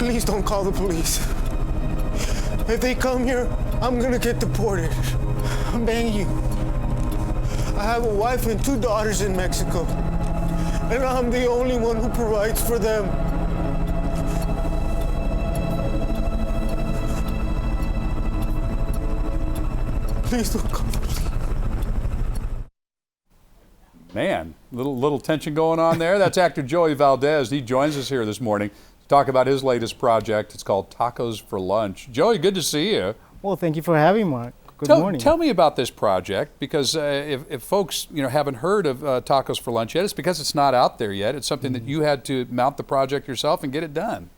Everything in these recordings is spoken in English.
Please don't call the police. If they come here, I'm gonna get deported. I'm begging you. I have a wife and 2 daughters in Mexico, and I'm the only one who provides for them. Please don't call the police. Man, little tension going on there. That's actor Joey Valdez. He joins us here this morning to talk about his latest project. It's called Tacos for Lunch. Joey, good to see you. Well, thank you for having me, Mark. Good morning. Tell me about this project, because if folks haven't heard of Tacos for Lunch yet, it's because it's not out there yet. It's something that you had to mount the project yourself and get it done.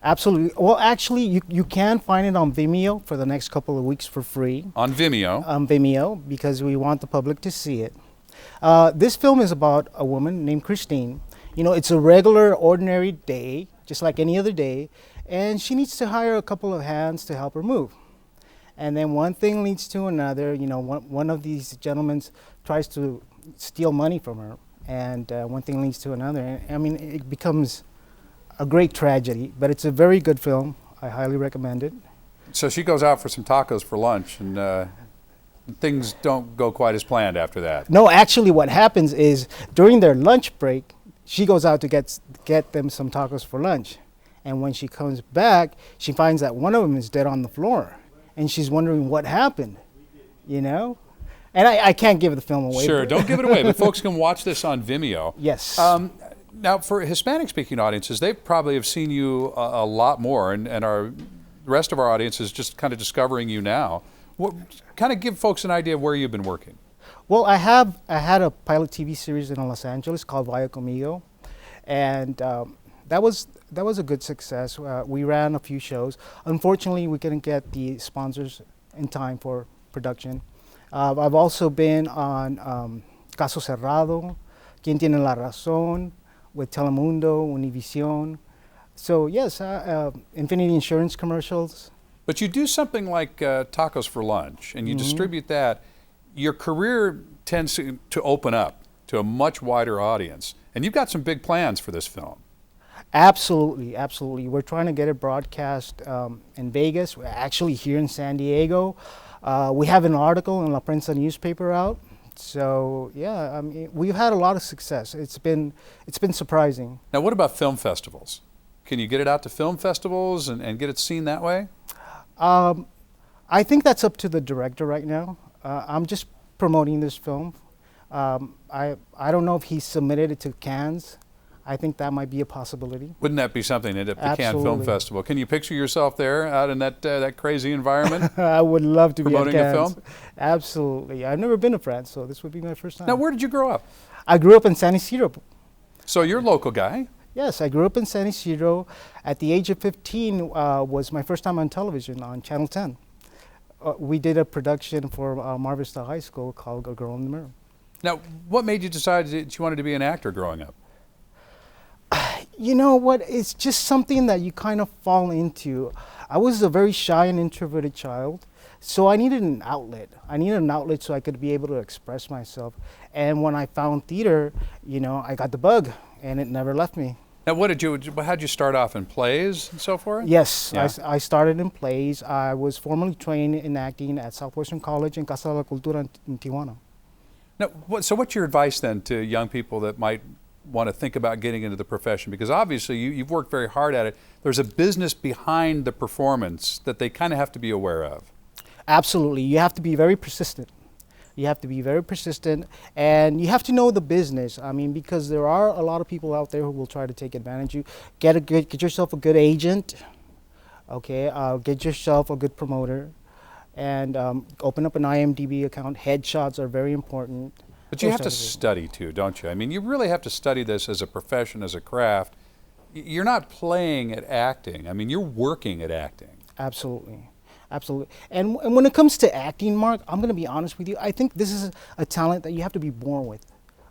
Absolutely. Well, actually, you can find it on Vimeo for the next couple of weeks for free. On Vimeo? On Vimeo, because we want the public to see it. This film is about a woman named Christine. You know, it's a regular, ordinary day, just like any other day, and she needs to hire a couple of hands to help her move. And then one thing leads to another. You know, one of these gentlemen tries to steal money from her, and one thing leads to another. And, I mean, it becomes a great tragedy, but it's a very good film. I highly recommend it. So she goes out for some tacos for lunch, and things don't go quite as planned after that. No, actually what happens is during their lunch break, she goes out to get them some tacos for lunch. And when she comes back, she finds that one of them is dead on the floor. And she's wondering what happened, you know? And I can't give the film away. Sure, don't give it away, but folks can watch this on Vimeo. Yes. Now, for Hispanic-speaking audiences, they probably have seen you a lot more, and the rest of our audience is just kind of discovering you now. Kind of give folks an idea of where you've been working. Well, I had a pilot TV series in Los Angeles called Vaya Conmigo, and that was a good success. We ran a few shows. Unfortunately, we couldn't get the sponsors in time for production. I've also been on Caso Cerrado, Quien Tiene la Razón, with Telemundo, Univision. So yes, Infinity Insurance commercials. But you do something like Tacos for Lunch, and you distribute that. Your career tends to open up to a much wider audience, and you've got some big plans for this film. Absolutely, absolutely. We're trying to get it broadcast in Vegas. We're actually here in San Diego. We have an article in La Prensa newspaper out. So yeah, I mean, we've had a lot of success. It's been surprising. Now, what about film festivals? Can you get it out to film festivals and get it seen that way? I think that's up to the director right now. I'm just promoting this film. I don't know if he submitted it to Cannes. I think that might be a possibility. Wouldn't that be something at the Cannes Film Festival? Can you picture yourself there out in that crazy environment? I would love to be at Cannes. Promoting a film? Absolutely. I've never been to France, so this would be my first time. Now, where did you grow up? I grew up in San Isidro. So you're a local guy? Yes, I grew up in San Isidro. At the age of 15 was my first time on television on Channel 10. We did a production for Mar Vista High School called A Girl in the Mirror. Now, what made you decide that you wanted to be an actor growing up? You know what, it's just something that you kind of fall into. I was a very shy and introverted child, so I needed an outlet. I needed an outlet so I could be able to express myself. And when I found theater, you know, I got the bug, and it never left me. Now, how'd you start off, in plays and so forth? Yes, yeah. I started in plays. I was formally trained in acting at Southwestern College and Casa de la Cultura in Tijuana. Now, so what's your advice then to young people that might want to think about getting into the profession? Because obviously you've worked very hard at it. There's a business behind the performance that they kind of have to be aware of. Absolutely. You have to be very persistent. You have to be very persistent, and you have to know the business. I mean, because there are a lot of people out there who will try to take advantage of you. Get yourself a good agent, okay? Get yourself a good promoter, and open up an IMDb account. Headshots are very important. But you have to study too, don't you? I mean, you really have to study this as a profession, as a craft. You're not playing at acting. I mean, you're working at acting. Absolutely. Absolutely. And when it comes to acting, Mark, I'm going to be honest with you. I think this is a talent that you have to be born with.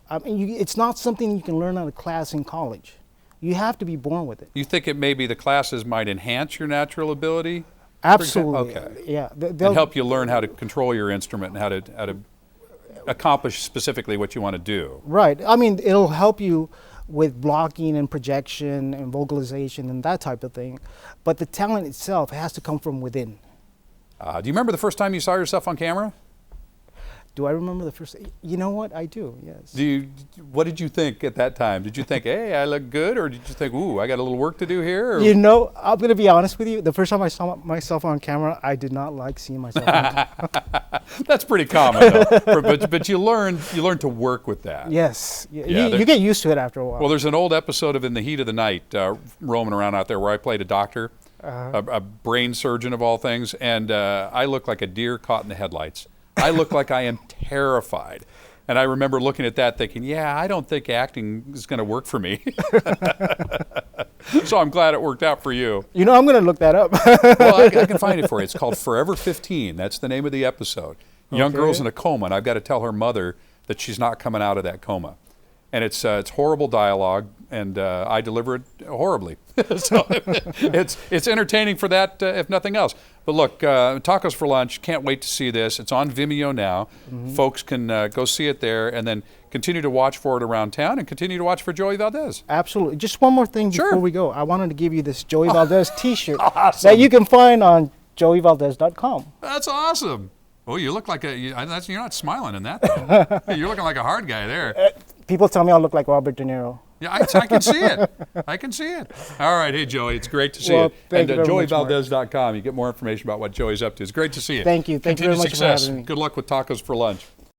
I mean, it's not something you can learn out of class in college. You have to be born with it. You think it maybe the classes might enhance your natural ability? Absolutely. Okay. Yeah. And help you learn how to control your instrument and how to accomplish specifically what you want to do. Right. I mean, it'll help you with blocking and projection and vocalization and that type of thing. But the talent itself has to come from within. Do you remember the first time you saw yourself on camera? Do I remember the first? You know what? I do, yes. What did you think at that time? Did you think, hey, I look good? Or did you think, ooh, I got a little work to do here? Or? You know, I'm going to be honest with you. The first time I saw myself on camera, I did not like seeing myself on camera. That's pretty common, though. but you learn to work with that. Yes. Yeah, you get used to it after a while. Well, there's an old episode of In the Heat of the Night roaming around out there where I played a doctor, a brain surgeon of all things, and I look like a deer caught in the headlights. I look like I am terrified. And I remember looking at that thinking, yeah, I don't think acting is going to work for me. So I'm glad it worked out for you. You know, I'm going to look that up. Well, I can find it for you. It's called Forever 15. That's the name of the episode. Young girl's in a coma, and I've got to tell her mother that she's not coming out of that coma. And it's horrible dialogue, and I deliver it horribly. So it's entertaining for that, if nothing else. But look, Tacos for Lunch, can't wait to see this. It's on Vimeo now. Folks can go see it there, and then continue to watch for it around town, and continue to watch for Joey Valdez. Absolutely. Just one more thing Sure. before we go. I wanted to give you this Joey Valdez T-shirt Awesome. that you can find on joeyvaldez.com. That's awesome. Oh, you look like you're not smiling in that, though. You're looking like a hard guy there. People tell me I look like Robert De Niro. Yeah, I can see it. I can see it. All right. Hey, Joey, it's great to see Well, you. thank you very much, Marc. joeyvaldez.com. You get more information about what Joey's up to. It's great to see you. Thank you. Thank you very Continued much for success. having me. Good luck with Tacos for Lunch.